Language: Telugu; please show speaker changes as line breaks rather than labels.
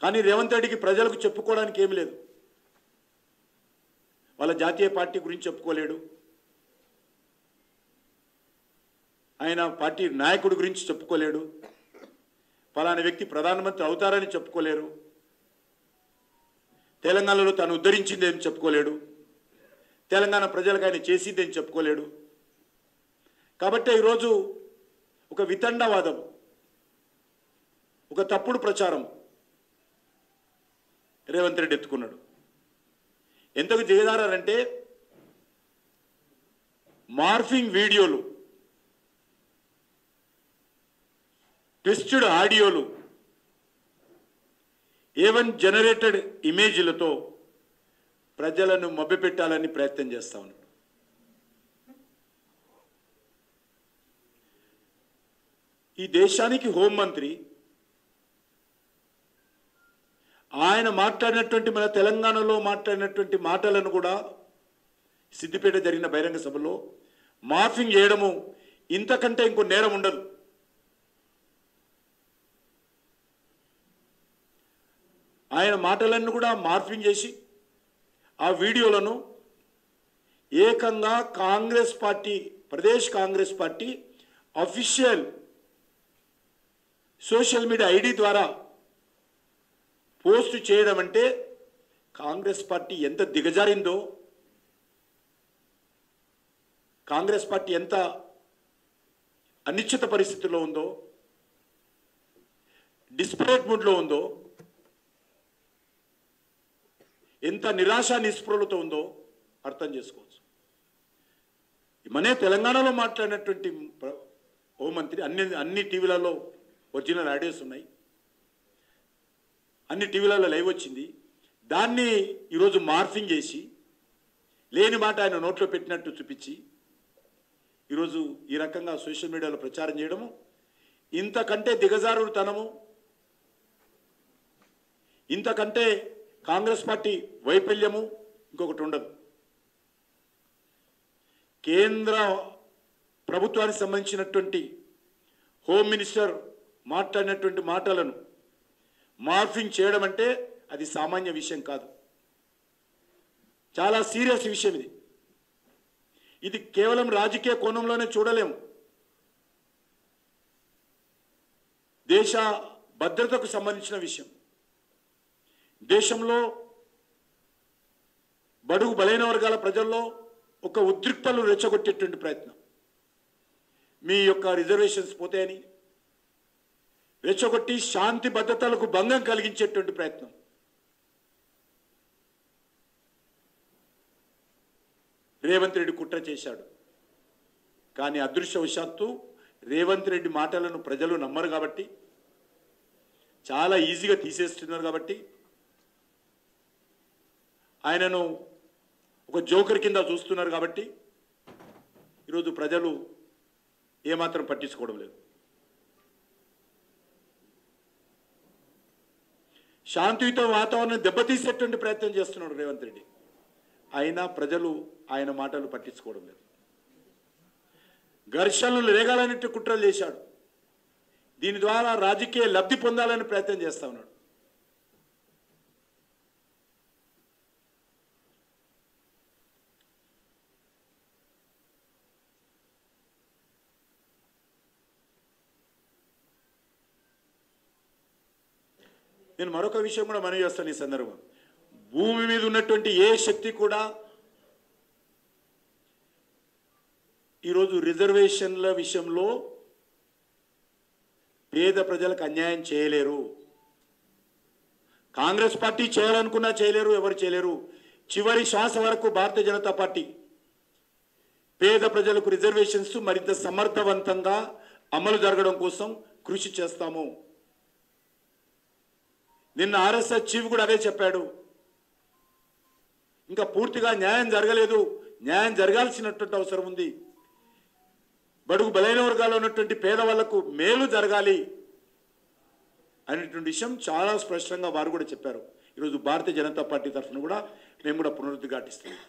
కానీ రేవంత్ రెడ్డికి ప్రజలకు చెప్పుకోవడానికి ఏమీ లేదు. వాళ్ళ జాతీయ పార్టీ గురించి చెప్పుకోలేడు, ఆయన పార్టీ నాయకుడి గురించి చెప్పుకోలేడు, ఫలానా వ్యక్తి ప్రధానమంత్రి అవుతారని చెప్పుకోలేరు, తెలంగాణలో తాను ఉద్ధరించిందేమి చెప్పుకోలేడు, తెలంగాణ ప్రజలకు ఆయన చేసిందేమి చెప్పుకోలేడు. కాబట్టి ఈరోజు ఒక వితండవాదం, ఒక తప్పుడు ప్రచారం రేవంత్ రెడ్డి ఎత్తుకున్నాడు. ఎంతకు దిగజారంటే మార్ఫింగ్ వీడియోలు, ట్విస్టెడ్ ఆడియోలు, ఏవన్ జనరేటెడ్ ఇమేజ్లతో ప్రజలను మభ్యపెట్టాలని ప్రయత్నం చేస్తా ఉన్నాడు. ఈ దేశానికి హోంమంత్రి ఆయన మాట్లాడినటువంటి, మన తెలంగాణలో మాట్లాడినటువంటి మాటలను కూడా సిద్దిపేట జరిగిన బహిరంగ సభలో మార్ఫింగ్ చేయడము ఇంతకంటే ఇంకో నేరం ఉండదు. ఆయన మాటలను కూడా మార్ఫింగ్ చేసి ఆ వీడియోలను ఏకంగా Congress party, Pradesh Congress party official social media ID ద్వారా పోస్ట్ చేయడం అంటే కాంగ్రెస్ పార్టీ ఎంత దిగజారిందో, కాంగ్రెస్ పార్టీ ఎంత అనిశ్చిత పరిస్థితిలో ఉందో, డిస్పరేట్ మూడ్లో ఉందో, ఎంత నిరాశ నిస్పృహలతో ఉందో అర్థం చేసుకోవచ్చు. మనే తెలంగాణలో మాట్లాడినటువంటి హోంమంత్రి అన్ని టీవీలలో ఒరిజినల్ ఆడియోస్ ఉన్నాయి, అన్ని టీవీలలో లైవ్ వచ్చింది. దాన్ని ఈరోజు మార్ఫింగ్ చేసి లేని మాట ఆయన నోట్లో పెట్టినట్టు చూపించి ఈరోజు ఈ రకంగా సోషల్ మీడియాలో ప్రచారం చేయడము ఇంతకంటే దిగజారుడుతనము, ఇంతకంటే కాంగ్రెస్ పార్టీ వైఫల్యము ఇంకొకటి ఉండదు. కేంద్ర ప్రభుత్వానికి సంబంధించినటువంటి హోమ్ మినిస్టర్ మాట్లాడినటువంటి మాటలను మార్ఫింగ్ చేయడం అంటే అది సామాన్య విషయం కాదు, చాలా సీరియస్ విషయం ఇది. ఇది కేవలం రాజకీయ కోణంలోనే చూడలేము. దేశ భద్రతకు సంబంధించిన విషయం, దేశంలో బడుగు బలైన వర్గాల ప్రజల్లో ఒక ఉద్రిక్తలు రెచ్చగొట్టేటువంటి ప్రయత్నం, మీ యొక్క రిజర్వేషన్స్ పోతాయని రెచ్చగొట్టి శాంతి భద్రతలకు భంగం కలిగించేటువంటి ప్రయత్నం. రేవంత్ రెడ్డి కుట్ర చేశాడు. కానీ అదృష్టవశాత్తు రేవంత్ రెడ్డి మాటలను ప్రజలు నమ్మరు కాబట్టి, చాలా ఈజీగా తీసేస్తున్నారు కాబట్టి, ఆయనను ఒక జోకర్ కింద చూస్తున్నారు కాబట్టి ఈరోజు ప్రజలు ఏమాత్రం పట్టించుకోవడం లేదు. శాంతియుత వాతావరణం దెబ్బతీసేటువంటి ప్రయత్నం చేస్తున్నాడు రేవంత్ రెడ్డి, అయినా ప్రజలు ఆయన మాటలు పట్టించుకోవడం లేదు. ఘర్షణలు రేగాలన్నట్టు కుట్రలు చేశాడు. దీని ద్వారా రాజకీయ లబ్ధి పొందాలని ప్రయత్నం చేస్తా ఉన్నాడు. నేను మరొక విషయం కూడా మనవి చేస్తాను ఈ సందర్భం. భూమి మీద ఉన్నటువంటి ఏ శక్తి కూడా ఈరోజు రిజర్వేషన్ల విషయంలో పేద ప్రజలకు అన్యాయం చేయలేరు. కాంగ్రెస్ పార్టీ చేయాలనుకున్నా చేయలేరు, ఎవరు చేయలేరు. చివరి శ్వాస వరకు భారతీయ జనతా పార్టీ పేద ప్రజలకు రిజర్వేషన్స్ మరింత సమర్థవంతంగా అమలు జరగడం కోసం కృషి చేస్తాము. నిన్న ఆర్ఎస్ఎస్ చీఫ్ కూడా అదే చెప్పాడు. ఇంకా పూర్తిగా న్యాయం జరగలేదు, న్యాయం జరగాల్సినటువంటి అవసరం ఉంది. బడుగు బలైన వర్గాల్లో ఉన్నటువంటి పేదవాళ్లకు మేలు జరగాలి అనేటువంటి విషయం చాలా స్పష్టంగా వారు కూడా చెప్పారు. ఈరోజు భారతీయ జనతా పార్టీ తరఫున కూడా మేము కూడా పునరుద్ఘాటిస్తున్నాం.